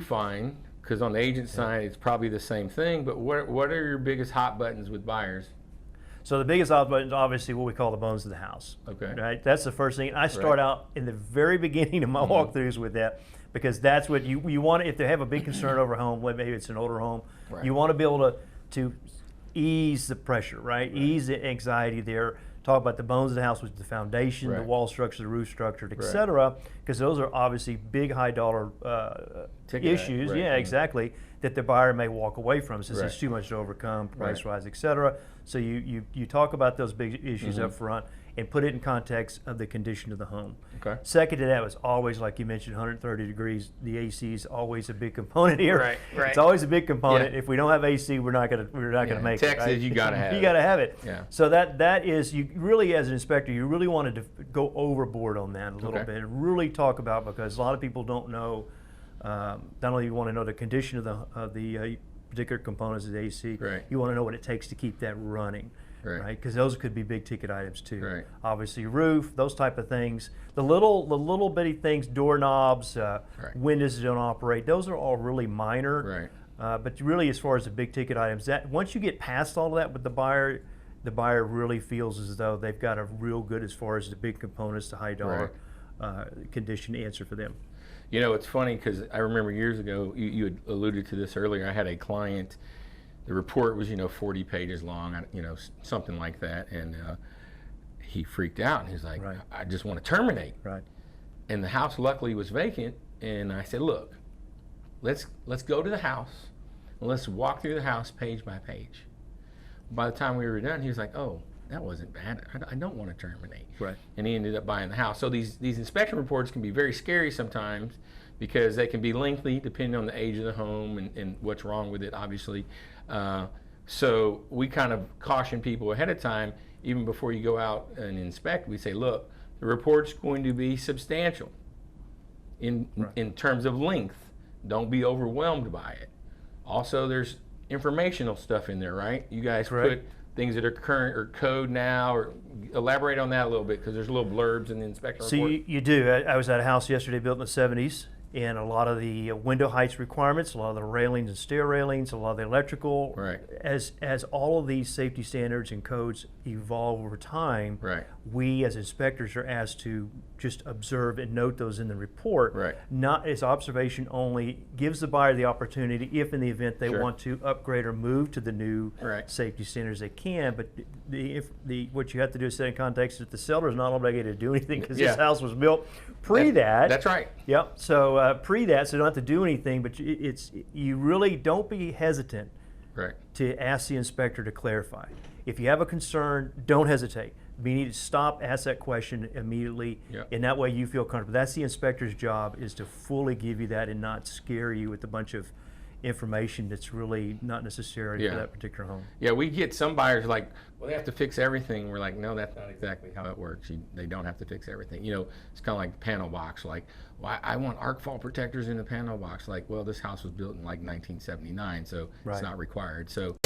find, because on the agent side it's probably the same thing, but what are your biggest hot buttons with buyers? So the biggest hot button is obviously what we call the bones of the house. Okay. Right? That's the first thing. I start out in the very beginning of my walkthroughs with that, because that's what you want. If they have a big concern over a home, maybe it's an older home, you want to be able to ease the pressure, right? Ease the anxiety there. Talk about the bones of the house, which is the foundation, the wall structure, the roof structure, etc. Because those are obviously big, high dollar issues. Yeah, exactly. That the buyer may walk away from since it's too much to overcome, price rise, etc. So you talk about those big issues up front and put it in context of the condition of the home. Okay. Second to that was always, like you mentioned, 130 degrees. The AC is always a big component here. Right. It's always a big component. If we don't have AC, we're not gonna make it. Texas, you gotta have it. You gotta have it. Yeah. So that is, you really, as an inspector, you really wanted to go overboard on that a little bit and really talk about, because a lot of people don't know. Not only you want to know the condition of the particular components of the AC, you want to know what it takes to keep that running. Right, because those could be big ticket items too. Obviously, roof, those type of things. The little bitty things, doorknobs, windows that don't operate. Those are all really minor. But really, as far as the big ticket items, that once you get past all of that with the buyer really feels as though they've got a real good, as far as the big components, the high dollar condition answer for them. You know, it's funny because I remember years ago, you had alluded to this earlier. I had a client. The report was, 40 pages long, something like that, and he freaked out, and he's like, I just want to terminate. And the house luckily was vacant, and I said, look, let's go to the house, and let's walk through the house page by page. By the time we were done, he was like, oh, that wasn't bad. I don't want to terminate. And he ended up buying the house. So these inspection reports can be very scary sometimes, because they can be lengthy depending on the age of the home and what's wrong with it, obviously. So we kind of caution people ahead of time, even before you go out and inspect. We say, look, the report's going to be substantial in terms of length. Don't be overwhelmed by it. Also, there's informational stuff in there, right? You guys put things that are current or code now, or elaborate on that a little bit, because there's little blurbs in the inspection report. So you do. I was at a house yesterday built in the 70s. And a lot of the window heights requirements, a lot of the railings and stair railings, a lot of the electrical, as all of these safety standards and codes evolve over time, we as inspectors are asked to just observe and note those in the report. Not as observation only, gives the buyer the opportunity, if in the event they want to upgrade or move to the new safety standards, they can. But what you have to do is set in context that the seller is not obligated to do anything, because this house was built pre that. That's right. Yep. So pre that, so you don't have to do anything, but you really don't be hesitant to ask the inspector to clarify. If you have a concern, don't hesitate. You need to stop, ask that question immediately, and that way you feel comfortable. That's the inspector's job, is to fully give you that and not scare you with a bunch of information that's really not necessary for that particular home. Yeah, we get some buyers like, well, they have to fix everything. We're like, no, that's not exactly how it works. They don't have to fix everything. It's kind of like the panel box. Like, well, I want arc fault protectors in the panel box. Like, well, this house was built in like 1979, so it's not required. So